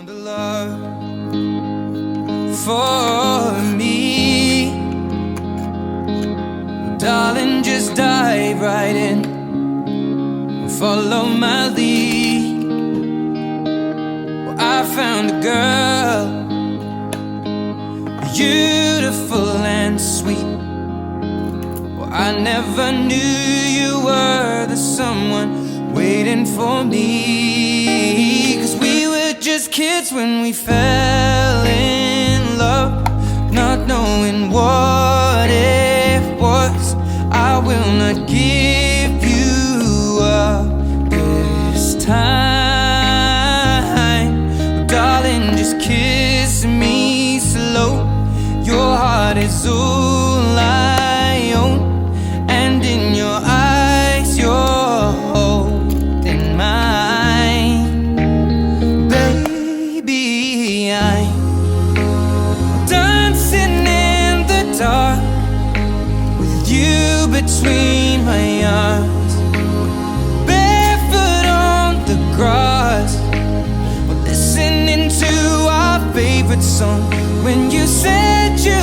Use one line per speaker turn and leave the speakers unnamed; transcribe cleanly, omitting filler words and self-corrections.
found a love for me. Well, darling, just dive right in and follow my lead. Well, I found a girl, beautiful and sweet. Well, I never knew you were the someone waiting for me. 'Cause we were just kids when we fell in love, not knowing what it was. I will not give you up this time. Darling, just kiss me slow. Your heart is all I own, and in your eyes you're holding mine. Baby, I'm dancing in the dark with you between my arms, barefoot on the grass, we're listening to our favorite song. When you said you